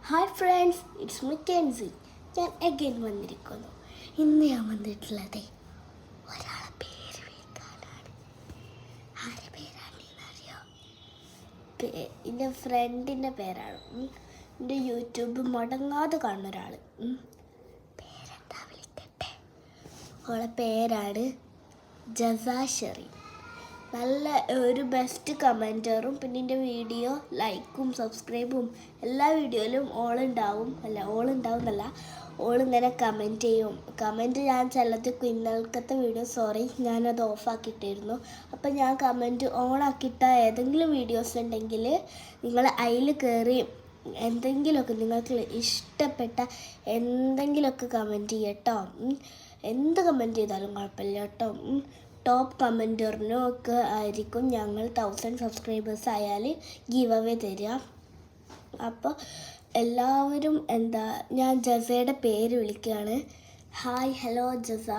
Hi friends, it's me Kenzie. ഞാൻ again വന്നിരിക്കുന്നു. ഇന്ന് ഞാൻ വന്നിട്ടുള്ളത് ഒരാളെ പേര് വിളിക്കാനാണ്. ആരുടെ പേരാണെന്നറിയോ? എൻ്റെ ഫ്രണ്ടിൻ്റെ പേരാണ്. എൻ്റെ യൂട്യൂബ് മുടങ്ങാതെ കാണുന്ന ഒരാൾ. പേരെന്താ വിളിക്കട്ടെ? അവളെ പേരാണ് ജസാ. നല്ല ഒരു ബെസ്റ്റ് കമൻറ്ററും പിന്നെ എൻ്റെ വീഡിയോ ലൈക്കും സബ്സ്ക്രൈബും എല്ലാ വീഡിയോയിലും ഓളുണ്ടാവുന്നല്ല, ഓളിങ്ങനെ കമൻറ്റ് ചെയ്യും. കമൻറ്റ് ഞാൻ ചിലതൊക്കെ ഇന്നലത്തെ വീഡിയോ ഞാനത് ഓഫാക്കിയിട്ടായിരുന്നു. അപ്പം ഞാൻ കമൻറ്റ് ഓണാക്കിയിട്ട ഏതെങ്കിലും വീഡിയോസ് ഉണ്ടെങ്കിൽ നിങ്ങൾ അതിൽ കയറി എന്തെങ്കിലുമൊക്കെ നിങ്ങൾക്ക് ഇഷ്ടപ്പെട്ട എന്തെങ്കിലുമൊക്കെ കമൻറ്റ് ചെയ്യട്ടോ. എന്ത് കമൻറ്റ് ചെയ്താലും കുഴപ്പമില്ല കേട്ടോ. ടോപ്പ് കമൻറ്ററിനും ഒക്കെ ആയിരിക്കും ഞങ്ങൾ 1000 സബ്സ്ക്രൈബേഴ്സ് ആയാൽ ഗീവ് അവേ തരിക. അപ്പോൾ എല്ലാവരും ഞാൻ ജസയുടെ പേര് വിളിക്കുകയാണ്. ഹായ്, ഹലോ ജസ.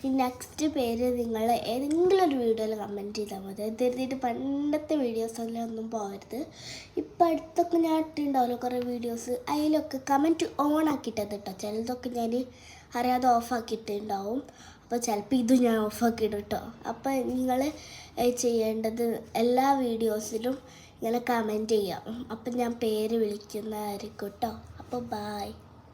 ഈ നെക്സ്റ്റ് പേര് നിങ്ങൾ ഏതെങ്കിലും ഒരു വീഡിയോയിൽ കമൻറ്റ് ചെയ്താൽ മതി. എഴുതിയിട്ട് പണ്ടത്തെ വീഡിയോസെല്ലാം പോകരുത്. ഇപ്പം അടുത്തൊക്കെ ഞാൻ ഇട്ടുണ്ടാവുമല്ലോ കുറേ വീഡിയോസ്, അതിലൊക്കെ കമൻറ്റ് ഓൺ ആക്കിയിട്ടത് കേട്ടോ. ചിലതൊക്കെ ഞാൻ അറിയാതെ ഓഫാക്കിയിട്ടുണ്ടാവും. അപ്പോൾ ചിലപ്പോൾ ഇത് ഞാൻ ഓഫാക്കിയിടും കേട്ടോ. അപ്പോൾ നിങ്ങൾ ചെയ്യേണ്ടത് എല്ലാ വീഡിയോസിലും ഇങ്ങനെ കമൻറ്റ് ചെയ്യാം. അപ്പം ഞാൻ പേര് വിളിക്കുന്നതായിരിക്കും കേട്ടോ. അപ്പോൾ ബായ്.